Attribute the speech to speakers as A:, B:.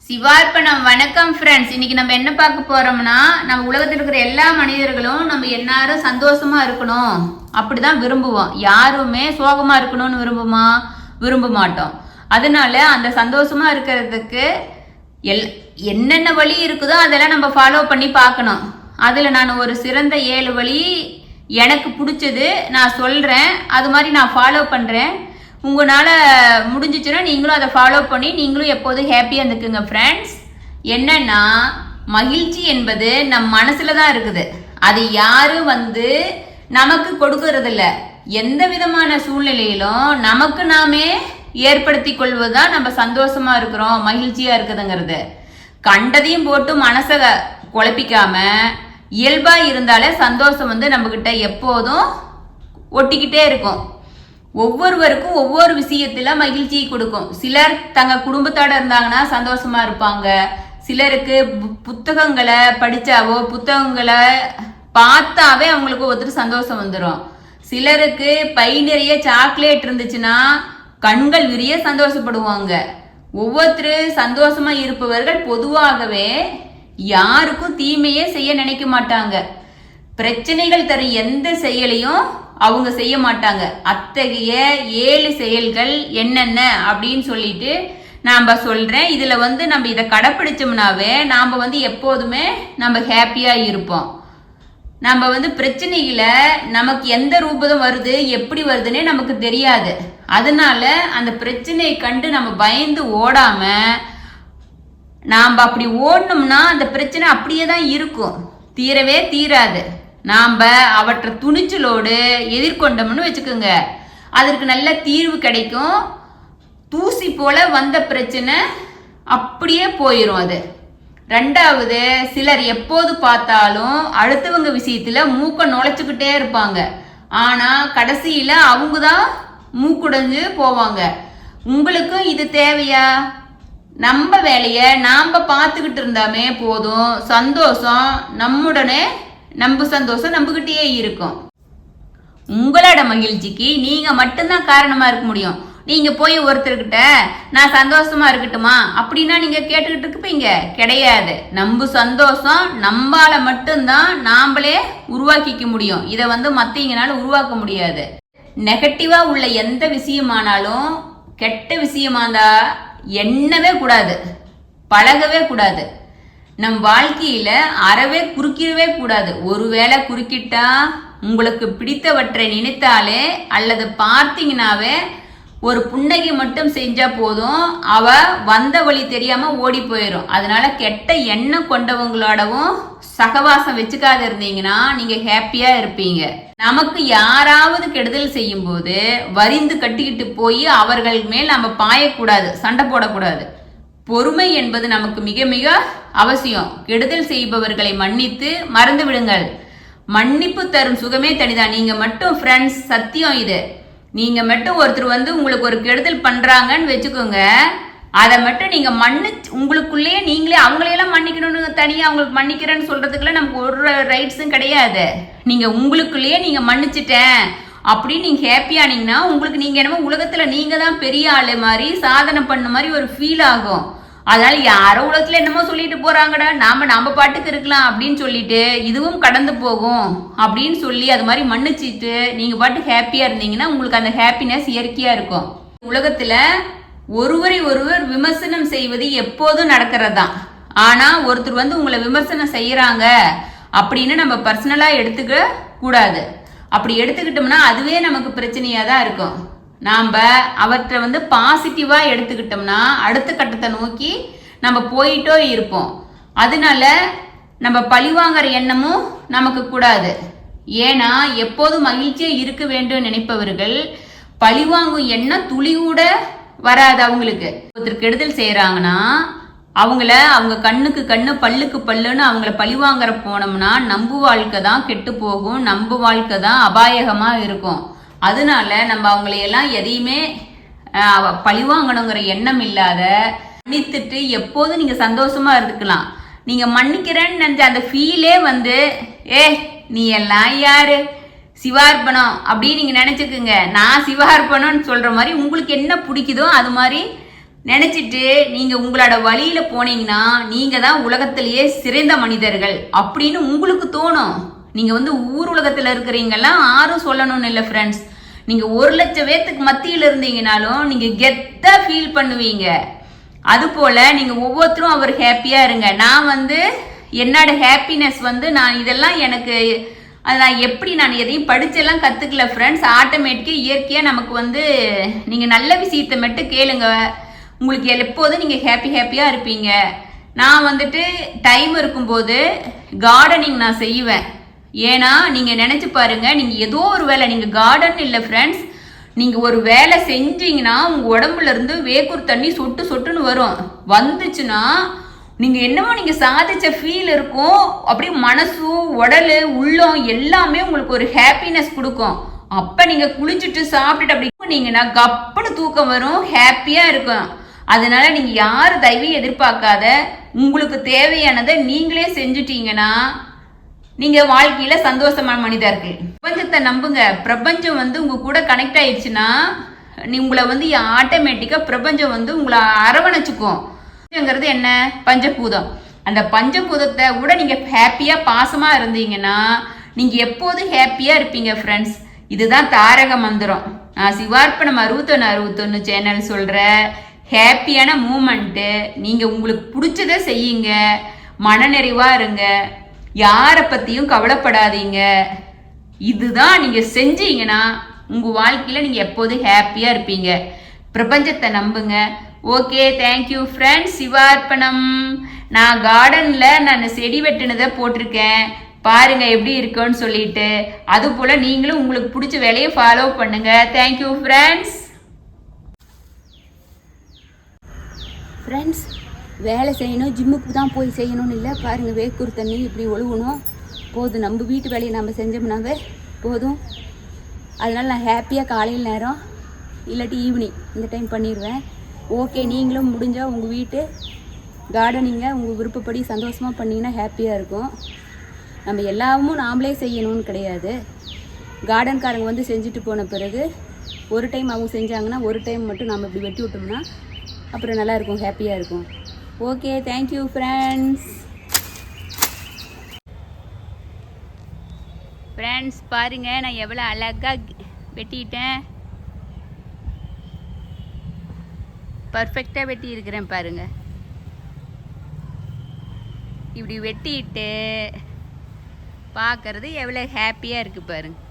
A: சிவார்ப்பணம். வணக்கம் ஃப்ரெண்ட்ஸ். இன்னைக்கு நம்ம என்ன பார்க்க போறோம்னா, நம்ம உலகத்தில் இருக்கிற எல்லா மனிதர்களும் நம்ம எல்லாரும் சந்தோஷமா இருக்கணும் அப்படிதான் விரும்புவோம். யாருமே சோகமா இருக்கணும்னு விரும்ப மாட்டோம். அதனால அந்த சந்தோஷமா இருக்கிறதுக்கு என்னென்ன வழி இருக்குதோ அதெல்லாம் நம்ம ஃபாலோ பண்ணி பார்க்கணும். அதுல நான் ஒரு சிறந்த 7 வழி எனக்கு பிடிச்சது நான் சொல்றேன். அது மாதிரி நான் ஃபாலோ பண்றேன். உங்களால் முடிஞ்சிச்சுன்னா நீங்களும் அதை ஃபாலோ பண்ணி நீங்களும் எப்போதும் ஹாப்பியாக இருந்துக்குங்க ஃப்ரெண்ட்ஸ். என்னன்னா, மகிழ்ச்சி என்பது நம் மனசில் தான் இருக்குது. அது யாரும் நமக்கு கொடுக்கறதில்ல. எந்த விதமான சூழ்நிலையிலும் நமக்கு நாமே ஏற்படுத்தி கொள்வதுதான் நம்ம சந்தோஷமா இருக்கிறோம், மகிழ்ச்சியா இருக்குதுங்கிறது. கண்டதையும் போட்டு மனசை குழப்பிக்காம இயல்பா இருந்தாலே சந்தோஷம் நம்ம கிட்ட எப்போதும் ஒட்டிக்கிட்டே இருக்கும். ஒவ்வொருவருக்கும் ஒவ்வொரு விஷயத்துல மகிழ்ச்சியை கொடுக்கும். சிலர் தங்க குடும்பத்தோட இருந்தாங்கன்னா சந்தோஷமா இருப்பாங்க. சிலருக்கு புத்தகங்களை படிச்சாவோ புத்தகங்களை பார்த்தாவே அவங்களுக்கு ஒருத்தர் சந்தோஷம் வந்துடும். சிலருக்கு பை நிறைய சாக்லேட் இருந்துச்சுன்னா கண்கள் விரிய சந்தோஷப்படுவாங்க. ஒவ்வொருத்தர் சந்தோஷமா இருப்பவர்கள் பொதுவாகவே யாருக்கும் தீமையே செய்ய நினைக்க மாட்டாங்க. பிரச்சனைகள் தரும் எந்த செயலையும் அவங்க செய்ய மாட்டாங்க. அத்தகைய 7 செயல்கள் என்னென்ன அப்படின்னு சொல்லிட்டு நாம் சொல்றேன். இதுல நம்ம இதை கடைப்பிடிச்சோம்னாவே நாம் எப்போதுமே நம்ம ஹாப்பியா இருப்போம். நம்ம பிரச்சனைகளை நமக்கு எந்த ரூபம் வருது எப்படி வருதுன்னே நமக்கு தெரியாது. அதனால அந்த பிரச்சனையை கண்டு நம்ம பயந்து ஓடாம நாம் அப்படி ஓடணும்னா அந்த பிரச்சனை அப்படியே தான் இருக்கும், தீரவே தீராது. நாம் அவற்றை துணிச்சலோடு எதிர்கொண்டோம்னு வச்சுக்கோங்க, அதற்கு நல்ல தீர்வு கிடைக்கும். தூசி போல வந்த பிரச்சனை அப்படியே போயிடும். அது ரெண்டாவது, சிலர் எப்போது பார்த்தாலும் அடுத்தவங்க விஷயத்துல மூக்க நுழைச்சுக்கிட்டே இருப்பாங்க. ஆனா கடைசியில அவங்க தான் மூக்குடைஞ்சு போவாங்க. உங்களுக்கும் இது தேவையா? நம்ம வேலையை நாம பார்த்துக்கிட்டு இருந்தாமே போதும். சந்தோஷம் நம்முடனே சந்தோஷம் நம்மகிட்டயே இருக்கும். உங்களோட மகிழ்ச்சிக்கு நீங்க மட்டும்தான் காரணமா இருக்க முடியும். நீங்க போய் ஒருத்தர்கிட்ட நான் சந்தோஷமா இருக்கட்டுமா அப்படின்னா நீங்க கேட்டுக்கிட்டு இருப்பீங்க? கிடையாது. நம்ம சந்தோஷம் நம்மால மட்டும்தான் நாமளே உருவாக்கிக்க முடியும். இதை மத்தவங்கனால உருவாக்க முடியாது. நெகட்டிவா உள்ள எந்த விஷயமானாலும் கெட்ட விஷயமாந்தா எண்ணவே கூடாது, பழகவே கூடாது. நம் வாழ்க்கையில அறவே குறுக்கிடவே கூடாது. ஒருவேளை குறுக்கிட்டா உங்களுக்கு பிடித்தவற்றை நினைத்தாலே அல்லது பார்த்தீங்கன்னாவே ஒரு புன்னகை மட்டும் செஞ்சா போதும், அவ வந்த வழி தெரியாம ஓடி போயிடும். அதனால கெட்ட எண்ணம் கொண்டவங்களோடவும் சகவாசம் வச்சுக்காத இருந்தீங்கன்னா நீங்க ஹாப்பியா இருப்பீங்க. நமக்கு யாராவது கெடுதல் செய்யும் போது வரிந்து கட்டிக்கிட்டு போய் அவர்கள் மேல் நம்ம பாயக்கூடாது, சண்டை போடக்கூடாது. பொறுமை என்பது நமக்கு மிக மிக அவசியம். கெடுதல் செய்பவர்களை மன்னித்து மறந்து விடுங்கள். மன்னிப்பு தரும் சுகமே தனிதான். நீங்க மட்டும் ஃப்ரெண்ட்ஸ், சத்தியம் இது, நீங்க மட்டும் ஒருத்தர் உங்களுக்கு ஒரு கெடுதல் பண்றாங்கன்னு வச்சுக்கோங்க, அதை மட்டும் நீங்க உங்களுக்குள்ளேயே நீங்களே அவங்களையெல்லாம் மன்னிக்கணும்னு தனியாக அவங்களுக்கு மன்னிக்கிறேன்னு சொல்றதுக்குலாம் நமக்கு ஒரு ரைட்ஸும் கிடையாது. நீங்க உங்களுக்குள்ளேயே நீங்க மன்னிச்சிட்டேன் அப்படின்னு நீங்க ஹாப்பியானீங்கன்னா உங்களுக்கு நீங்க என்னமோ உலகத்துல நீங்க தான் பெரிய ஆளு மாதிரி சாதனை பண்ண மாதிரி ஒரு ஃபீல் ஆகும். அதனால யாரோ உலகத்துல என்னமோ சொல்லிட்டு போறாங்கடா, நாம பாட்டுக்கு இருக்கலாம் அப்படின்னு சொல்லிட்டு இதுவும் கடந்து போகும் அப்படின்னு சொல்லி அது மாதிரி மன்னிச்சிட்டு நீங்க பாட்டு ஹாப்பியா இருந்தீங்கன்னா உங்களுக்கு அந்த ஹாப்பினஸ் இயற்கையா இருக்கும். உலகத்துல ஒருவரை ஒருவர் விமர்சனம் செய்வது எப்போதும் நடக்கிறது தான். ஆனா ஒருத்தர் உங்களை விமர்சனம் செய்யறாங்க அப்படின்னு நம்ம பர்சனலா எடுத்துக்க கூடாது. அப்படி எடுத்துக்கிட்டோம்னா அதுவே நமக்கு பிரச்சனையா தான் இருக்கும். நாம் அவற்றை பாசிட்டிவா எடுத்துக்கிட்டோம்னா அடுத்த கட்டத்தை நோக்கி நம்ம போயிட்டோ இருப்போம். அதனால நம்ம பழிவாங்கிற எண்ணமும் நமக்கு கூடாது. ஏன்னா எப்போதும் மகிழ்ச்சியா இருக்க வேண்டும் நினைப்பவர்கள் பழிவாங்கும் எண்ணம் துளி கூட வராது. அவங்களுக்கு ஒருத்தர் கெடுதல் செய்யறாங்கன்னா அவங்க கண்ணுக்கு கண்ணு பல்லுக்கு பல்லுன்னு அவங்கள பழிவாங்கிற போனோம்னா நம்ம வாழ்க்கை தான் கெட்டு போகும், நம்ம வாழ்க்கை தான் அபாயகமா இருக்கும். அதனால நம்ம அவங்களையெல்லாம் எதையுமே பழிவாங்கணுங்கிற எண்ணம் இல்லாத மன்னித்துட்டு எப்போதும் நீங்க சந்தோஷமா இருக்கலாம். நீங்க மன்னிக்கிறேன்னு நினைச்ச அந்த ஃபீலே நீ எல்லாம் யாரு சிவார்ப்பணம் அப்படின்னு நீங்க நினைச்சுக்குங்க. நான் சிவார்ப்பணம்னு சொல்ற மாதிரி உங்களுக்கு என்ன பிடிக்குதோ அது மாதிரி நினைச்சிட்டு நீங்க உங்களோட வழியில போனீங்கன்னா நீங்க தான் உலகத்திலேயே சிறந்த மனிதர்கள் அப்படின்னு உங்களுக்கு தோணும். நீங்க வந்து ஊர் உலகத்துல இருக்கிறீங்கலாம் யாரும் சொல்லணும்னு இல்லை ஃப்ரெண்ட்ஸ். நீங்க 1,00,000 பேத்துக்கு மத்தியில் இருந்தீங்கனாலும் நீங்க கெத்தா ஃபீல் பண்ணுவீங்க. அது போல நீங்க ஒவ்வொருத்தரும் அவர் ஹாப்பியா இருங்க. நான் வந்து என்னோட ஹாப்பினஸ் வந்து நான் இதெல்லாம் எனக்கு அது நான் எப்படி நான் எதையும் படிச்செல்லாம் கற்றுக்கல ஃப்ரெண்ட்ஸ். ஆட்டோமேட்டிக்காக இயற்கையாக நமக்கு வந்து நீங்கள் நல்ல விஷயத்தை மட்டும் கேளுங்க, உங்களுக்கு எப்போதும் நீங்கள் ஹாப்பியாக இருப்பீங்க. நான் வந்துட்டு டைம் இருக்கும்போது கார்டனிங் நான் செய்வேன். ஏன்னா நீங்கள் நினச்சி பாருங்கள், நீங்கள் ஏதோ ஒரு வேலை, நீங்கள் கார்டன் இல்லை ஃப்ரெண்ட்ஸ், நீங்கள் ஒரு வேலை செஞ்சீங்கன்னா உங்கள் உடம்புல இருந்து வேக்கூர் தண்ணி சொட்டு சொட்டுன்னு வரும். வந்துச்சுன்னா நீங்கள் என்னமோ நீங்கள் சாதிச்ச ஃபீல் இருக்கும். அப்படியே மனசு உடல் உள்ளம் எல்லாமே உங்களுக்கு ஒரு ஹாப்பினஸ் கொடுக்கும். அப்போ நீங்கள் குளிச்சுட்டு சாப்பிட்டுட்டு அப்படி போனீங்கன்னா கப்புன்னு தூக்கம் வரும், ஹாப்பியாக இருக்கும். அதனால நீங்கள் யார் தயவையும் எதிர்பார்க்காத, உங்களுக்கு தேவையானதை நீங்களே செஞ்சுட்டீங்கன்னா நீங்கள் வாழ்க்கையில் சந்தோஷமான மனிதர்கள். பிரபஞ்சத்தை நம்புங்க. பிரபஞ்சம் வந்து உங்கள் கூட கனெக்ட் ஆயிடுச்சுன்னா உங்களை வந்து ஆட்டோமேட்டிக்காக பிரபஞ்சம் வந்து உங்களை அரவணைச்சுக்கும். ங்கிறது என்ன? பஞ்சபூதம். அந்த பஞ்சபூதத்தை கூட நீங்க ஹாப்பியா பாசமா இருந்தீங்கன்னா நீங்க எப்போதும் ஹாப்பியா இருப்பீங்க ஃப்ரெண்ட்ஸ். இதுதான் தாரக மந்திரம். நான் சிவார்ப்பணம் 6161 சேனல் சொல்ற ஹாப்பியான மூமெண்ட்டு. நீங்க உங்களுக்கு பிடிச்சதை செய்யுங்க, மனநிறைவா இருங்க, யாரை பத்தியும் கவலைப்படாதீங்க. இதுதான் நீங்க செஞ்சீங்கன்னா உங்க வாழ்க்கையில நீங்க எப்போதும் ஹாப்பியா இருப்பீங்க. பிரபஞ்சத்தை நம்புங்க. Okay, thank you friends. சிவார்ப்பணம். நான் கார்டனில் நான் செடி வெட்டினதை போட்டிருக்கேன், பாருங்க எப்படி இருக்குன்னு சொல்லிட்டு. அது போல் நீங்களும் உங்களுக்கு பிடிச்ச வேலையை ஃபாலோ பண்ணுங்க. Thank you friends.
B: ஃப்ரெண்ட்ஸ், வேலை செய்யணும், ஜிம்முக்கு தான் போய் செய்யணும்னு இல்லை. பாருங்கள், வேக்கூர் தண்ணி இப்படி ஒழுகணும் போதும். நம்ம வீட்டு வேலையை நம்ம செஞ்சோம்னாவே போதும். அதனால் நான் ஹாப்பியாக காலையில் நேரம் இல்லாட்டி ஈவினிங் இந்த டைம் பண்ணிடுவேன். ஓகே, நீங்களும் முடிஞ்சால் உங்கள் வீட்டு கார்டனிங்கை உங்கள் விருப்பப்படி சந்தோஷமாக பண்ணிங்கன்னா ஹாப்பியாக இருக்கும். நம்ம எல்லாமும் நாமளே செய்யணும்னு கிடையாது. கார்டன்காரங்க வந்து செஞ்சுட்டு போன பிறகு ஒரு டைம் அவங்க செஞ்சாங்கன்னா ஒரு டைம் மட்டும் நம்ம இப்படி வெட்டி விட்டோம்னா அப்புறம் நல்லாயிருக்கும், ஹாப்பியாக இருக்கும். Okay, thank you friends.
A: ஃப்ரெண்ட்ஸ் பாருங்கள், நான் எவ்வளோ அழகாக வெட்டிட்டேன், பர்ஃபெக்டாக வெட்டி இருக்கிறேன் பாருங்கள். இப்படி வெட்டிட்டு பார்க்கறது எவ்வளோ ஹாப்பியாக இருக்குது பாருங்கள்.